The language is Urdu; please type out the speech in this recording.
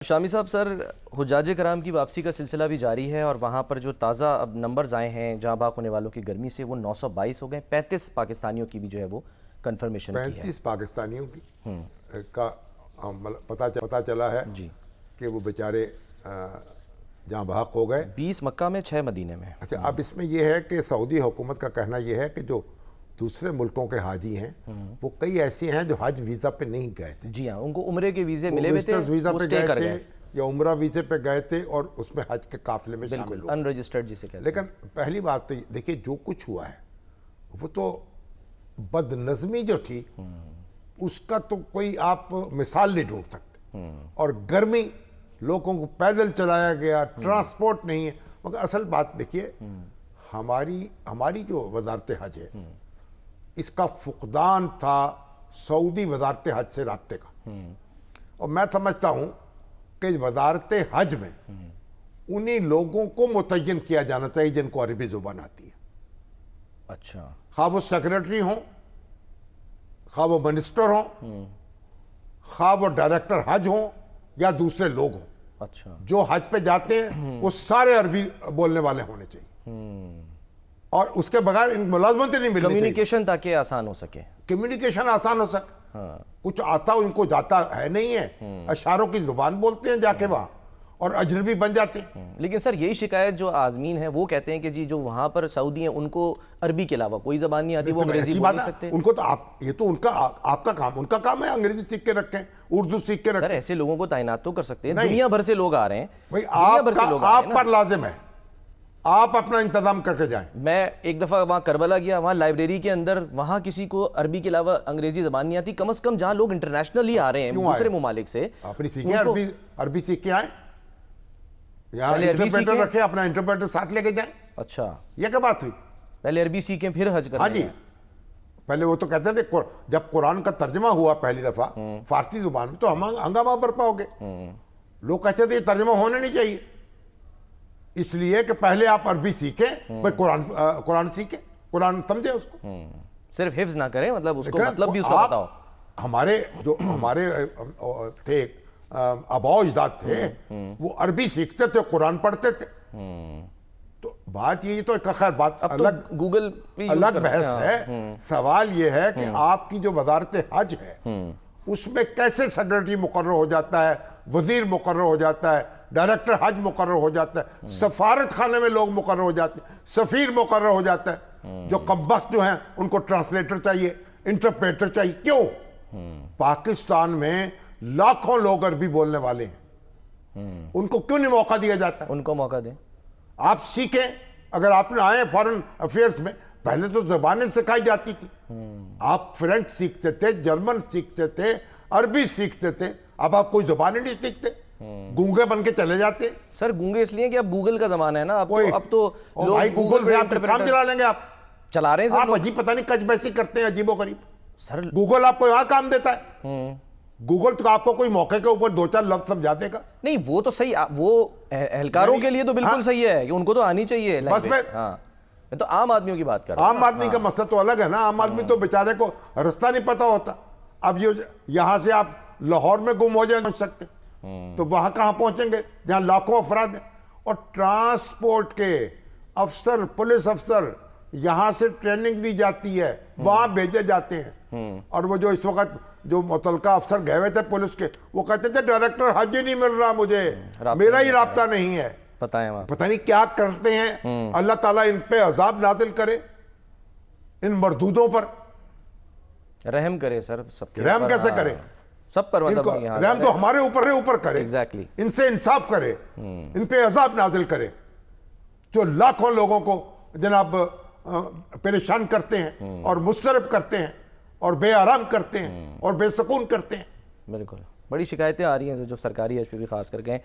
شامی صاحب، سر حجاج کرام کی واپسی کا سلسلہ بھی جاری ہے اور وہاں پر جو تازہ اب نمبرز آئے ہیں جہاں باغ ہونے والوں کی گرمی سے وہ 922 ہو گئے. 35 پاکستانیوں کی بھی جو ہے وہ کنفرمیشن کی ہے. 35 پاکستانیوں کی کا پتہ چلا ہے کہ وہ بیچارے جہاں بحق ہو گئے. 20 مکہ میں 6 مدینے میں. اچھا، اب اس میں یہ ہے کہ سعودی حکومت کا کہنا یہ ہے کہ جو دوسرے ملکوں کے حاجی ہیں وہ کئی ایسے ہیں جو حج ویزا پہ نہیں گئے تھے. جی ہاں، ان کو عمرے کے ویزے ملے ہوئے تھے، ویزا وہ پہ سٹے کر گئے یا عمرہ ویزے پہ گئے تھے اور اس میں حج کے قافلے میں شامل ان رجسٹرڈ جسے کہتے ہیں. لیکن پہلی بات تو دیکھیے جو کچھ ہوا ہے وہ تو بد نظمی جو تھی اس کا تو کوئی آپ مثال نہیں ڈھونڈ سکتے. اور گرمی، لوگوں کو پیدل چلایا گیا، ٹرانسپورٹ نہیں ہے. مگر اصل بات دیکھیے، ہماری جو وزارت حج ہے اس کا فقدان تھا سعودی وزارت حج سے رابطے کا. اور میں سمجھتا ہوں کہ وزارت حج میں انہی لوگوں کو متعین کیا جانا چاہیے جن کو عربی زبان آتی ہے. اچھا، خواہ وہ سیکریٹری ہوں، خواہ وہ منسٹر ہوں، خواہ وہ ڈائریکٹر حج ہوں یا دوسرے لوگ ہوں. اچھا، جو حج پہ جاتے ہیں وہ سارے عربی بولنے والے ہونے چاہیے اور اس کے بغیر ان ملازمت نہیں ملنی چاہیے. کمیونیکیشن تاکہ آسان ہو سکے. کمیونیکیشن آسان ہو سکے. کچھ آتا ان کو جاتا ہے نہیں ہے، اشاروں کی زبان بولتے ہیں جا کے وہاں اور اجنبی بن جاتے ہیں. لیکن سر یہی شکایت جو عازمین ہیں وہ کہتے ہیں کہ جی جو وہاں پر سعودی ہیں ان کو عربی کے علاوہ کوئی زبان نہیں آتی، وہ انگریزی بول نہیں سکتے. ان کو تو یہ تو آپ کا کام، ان کا کام ہے انگریزی سیکھ کے رکھیں، اردو سیکھ کے رکھیں. سر ایسے لوگوں کو تعینات تو کر سکتے ہیں، دنیا بھر سے لوگ آ رہے ہیں. بھائی آپ پر لازم ہے آپ اپنا انتظام کر کے جائیں. میں ایک دفعہ وہاں کربلا گیا، وہاں لائبریری کے اندر وہاں کسی کو عربی کے علاوہ انگریزی زبان نہیں آتی. کم از کم جہاں لوگ انٹرنیشنلی آ رہے ہیں دوسرے ممالک سے، اپنی سیکھیں، عربی سیکھ کے آئیں. یہاں انٹرپریٹر رکھیں، اپنا انٹرپریٹر ساتھ لے کے جائیں. اچھا، یہ کیا بات ہوئی؟ پہلے عربی سیکھیں پھر حج کریں. ہاں جی، پہلے وہ تو کہتے تھے جب قرآن کا ترجمہ ہوا پہلی دفعہ فارسی زبان میں تو ہنگامہ برپا ہو گئے. لوگ کہتے تھے یہ ترجمہ ہونا نہیں چاہیے، اس لیے کہ پہلے آپ عربی سیکھیں، پھر قرآن سیکھیں، قرآن سمجھیں اس کو. صرف حفظ نہ کریں، مطلب اس کو مطلب بھی اس کا بتاؤ. ہمارے تھے آباء و اجداد تھے وہ عربی سیکھتے تھے، قرآن پڑھتے تھے. تو بات یہ تو خیر بات گوگل الگ بحث ہے. سوال یہ ہے کہ آپ کی جو وزارت حج ہے اس میں کیسے سیکریٹری مقرر ہو جاتا ہے، وزیر مقرر ہو جاتا ہے، ڈائریکٹر حج مقرر ہو جاتا ہے، سفارت خانے میں لوگ مقرر ہو جاتے ہیں، سفیر مقرر ہو جاتا ہے. جو کمبخت جو ہیں ان کو ٹرانسلیٹر چاہیے، انٹرپریٹر چاہیے. کیوں؟ پاکستان میں لاکھوں لوگ عربی بولنے والے ہیں، ان کو کیوں نہیں موقع دیا جاتا؟ ان کو موقع دیں. آپ سیکھیں. اگر آپ نے آئے فارن افیئرس میں، پہلے تو زبانیں سکھائی جاتی تھی. آپ فرینچ سیکھتے تھے، جرمن سیکھتے تھے، عربی سیکھتے تھے. اب آپ کوئی زبانیں نہیں سیکھتے، گونگے بن کے چلے جاتے. سر گونگے اس لیے کہ اب گوگل کا زمانہ ہے نا. اب تو بھائی گوگل سے آپ کام چلا لیں گے. آپ چلا رہے ہیں آپ عجیب پتہ نہیں کچھ بیسی کرتے ہیں، عجیب و غریب. سر گوگل آپ کو یہاں کام دیتا ہے. گوگل تو آپ کو کوئی موقع کے اوپر 2-4 لفظ سمجھا دے گا. نہیں، وہ تو صحیح، وہ اہلکاروں کے لیے تو بالکل صحیح ہے کہ ان کو تو آنی چاہیے. بس میں تو عام آدمیوں کی بات کر رہا ہوں. عام آدمی کا مسئلہ تو الگ ہے نا. عام آدمی تو بیچارے کو رستہ نہیں پتا ہوتا. اب یہاں سے آپ لاہور میں گم ہو جائیں پہنچ سکتے تو وہاں کہاں پہنچیں گے جہاں لاکھوں افراد ہیں. اور ٹرانسپورٹ کے افسر، پولیس افسر یہاں سے ٹریننگ دی جاتی ہے، وہاں بھیجے جاتے ہیں. اور وہ جو اس وقت جو متعلقہ افسر گئے ہوئے تھے پولیس کے، وہ کہتے تھے ڈائریکٹر حج ہی نہیں مل رہا مجھے، میرا ہی رابطہ نہیں ہے. پتہ نہیں کیا کرتے ہیں. اللہ تعالیٰ ان پہ عذاب نازل کرے، ان مردودوں پر رحم کرے. سر سب رحم کیسے کرے؟ سب پر رحم تو ہمارے اوپر کرے. ایگزیکٹلی. ان سے انصاف کرے، ان پہ عذاب نازل کرے جو لاکھوں لوگوں کو جناب پریشان کرتے ہیں اور مضطرب کرتے ہیں اور بے آرام کرتے ہیں اور بے سکون کرتے ہیں. بالکل، بڑی شکایتیں آ رہی ہیں جو سرکاری حج پہ بھی خاص کر کے.